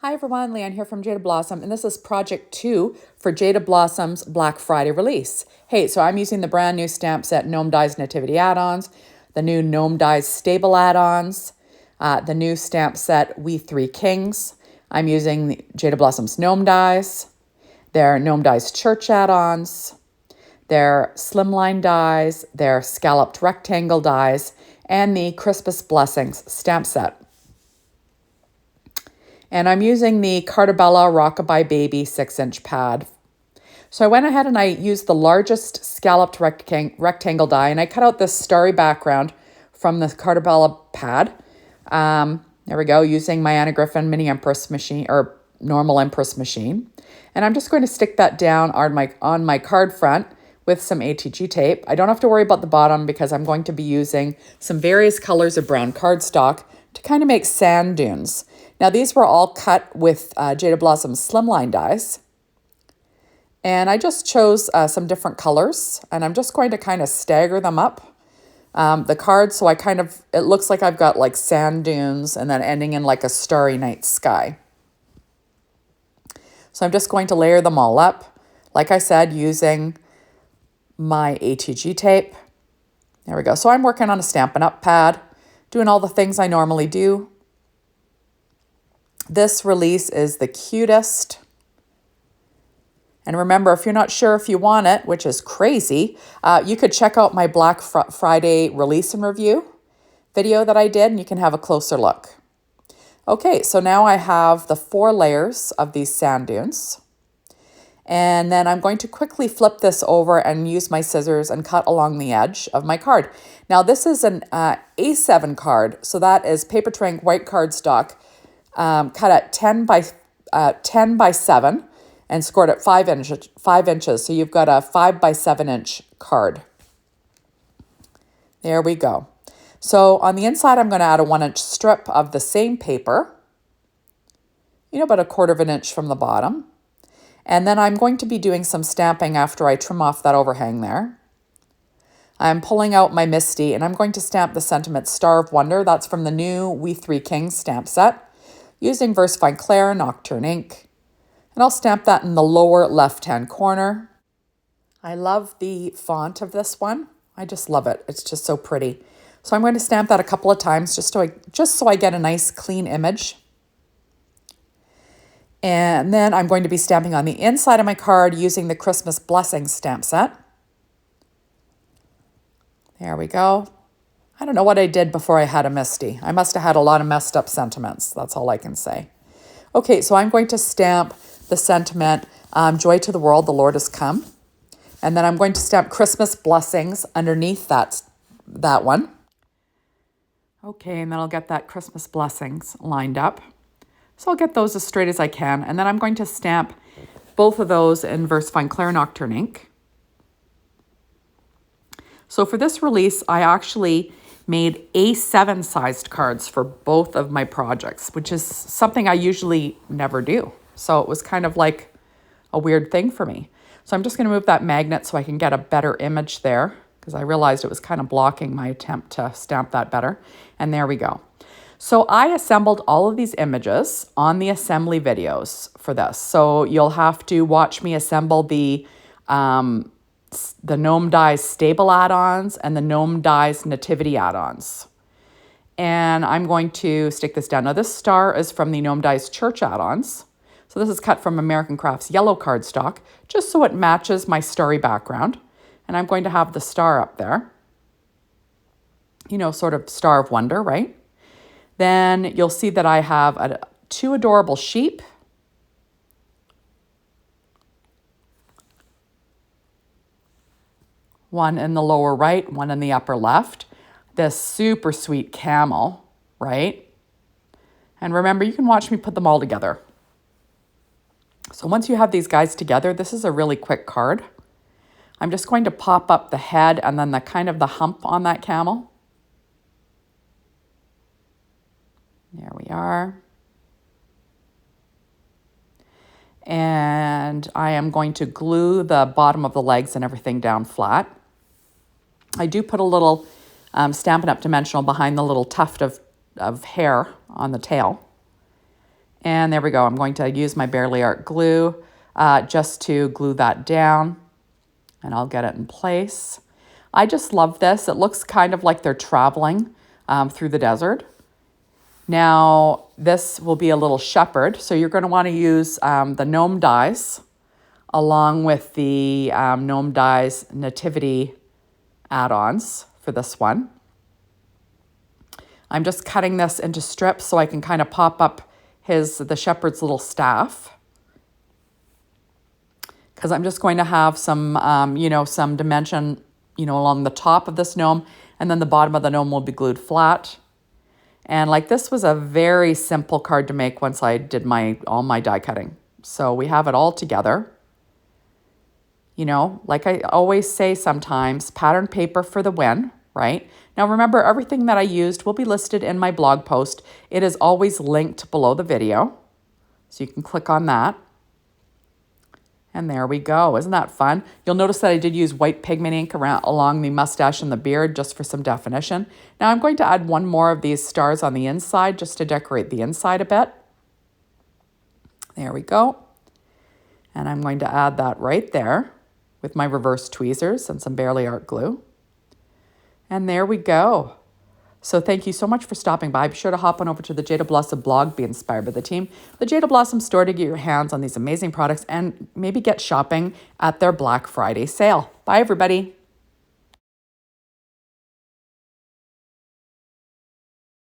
Hi everyone, Leanne here from Jaded Blossom, and this is project 2 for Jaded Blossom's Black Friday release. Hey, so I'm using the brand new stamp set Gnome Dies Nativity add-ons, the new Gnome Dies Stable add-ons, the new stamp set We Three Kings. I'm using the Jaded Blossom's Gnome Dies, their Gnome Dies Church add-ons, their Slimline dies, their Scalloped Rectangle dies, and the Christmas Blessings stamp set. And I'm using the Cartabella Rockabye Baby 6-inch pad. So I went ahead and I used the largest scalloped rectangle die, and I cut out this starry background from the Cartabella pad. There we go, using my Anna Griffin Mini Empress machine, or normal Empress machine. And I'm just going to stick that down on my card front with some ATG tape. I don't have to worry about the bottom because I'm going to be using some various colors of brown cardstock to kind of make sand dunes. Now, these were all cut with Jaded Blossom's Slimline dies. And I just chose some different colors, and I'm just going to kind of stagger them up, the cards, so it looks like I've got like sand dunes and then ending in like a starry night sky. So I'm just going to layer them all up, like I said, using my ATG tape. There we go. So I'm working on a Stampin' Up pad, doing all the things I normally do. This release is the cutest. And remember, if you're not sure if you want it, which is crazy, you could check out my Black Friday release and review video that I did, and you can have a closer look. Okay, so now I have the 4 layers of these sand dunes. And then I'm going to quickly flip this over and use my scissors and cut along the edge of my card. Now, this is an A7 card, so that is paper twink white cardstock, cut at 10 by 7 and scored at 5 inches. So you've got a 5 by 7 inch card. There we go. So on the inside, I'm going to add a 1-inch strip of the same paper, about 1/4 of an inch from the bottom. And then I'm going to be doing some stamping after I trim off that overhang there. I'm pulling out my Misty, and I'm going to stamp the sentiment Star of Wonder. That's from the new We Three Kings stamp set, using VersaFine Clair Nocturne ink. And I'll stamp that in the lower left-hand corner. I love the font of this one. I just love it. It's just so pretty. So I'm going to stamp that a couple of times just so I get a nice clean image. And then I'm going to be stamping on the inside of my card using the Christmas Blessings stamp set. There we go. I don't know what I did before I had a Misty. I must have had a lot of messed up sentiments. That's all I can say. Okay, so I'm going to stamp the sentiment, Joy to the World, the Lord has come. And then I'm going to stamp Christmas Blessings underneath that one. Okay, and then I'll get that Christmas Blessings lined up. So I'll get those as straight as I can. And then I'm going to stamp both of those in VersaFine Clair Nocturne ink. So for this release, I actually made A7 sized cards for both of my projects, which is something I usually never do. So it was kind of like a weird thing for me. So I'm just going to move that magnet so I can get a better image there, because I realized it was kind of blocking my attempt to stamp that better. And there we go. So I assembled all of these images on the assembly videos for this. So you'll have to watch me assemble the Gnome Dies Stable add-ons and the Gnome Dies Nativity add-ons. And I'm going to stick this down. Now this star is from the Gnome Dies Church add-ons. So this is cut from American Crafts yellow cardstock, just so it matches my starry background. And I'm going to have the star up there. Sort of Star of Wonder, right? Then you'll see that I have 2 adorable sheep. One in the lower right, one in the upper left. This super sweet camel, right? And remember, you can watch me put them all together. So once you have these guys together, this is a really quick card. I'm just going to pop up the head and then the hump on that camel. There we are. And I am going to glue the bottom of the legs and everything down flat. I do put a little Stampin' Up! Dimensional behind the little tuft of hair on the tail. And there we go. I'm going to use my Barely Art glue just to glue that down, and I'll get it in place. I just love this. It looks kind of like they're traveling through the desert. Now, this will be a little shepherd, so you're going to want to use the gnome dies along with the gnome dies nativity add-ons for this one. I'm just cutting this into strips so I can kind of pop up the shepherd's little staff, because I'm just going to have some, some dimension, along the top of this gnome, and then the bottom of the gnome will be glued flat. And like this was a very simple card to make once I did all my die cutting. So we have it all together. Like I always say sometimes, pattern paper for the win, right? Now remember, everything that I used will be listed in my blog post. It is always linked below the video, so you can click on that. And there we go. Isn't that fun? You'll notice that I did use white pigment ink along the mustache and the beard just for some definition. Now I'm going to add one more of these stars on the inside just to decorate the inside a bit. There we go. And I'm going to add that right there with my reverse tweezers and some Barely Art glue. And there we go. So thank you so much for stopping by. Be sure to hop on over to the Jaded Blossom blog, be inspired by the team, the Jaded Blossom store, to get your hands on these amazing products and maybe get shopping at their Black Friday sale. Bye, everybody.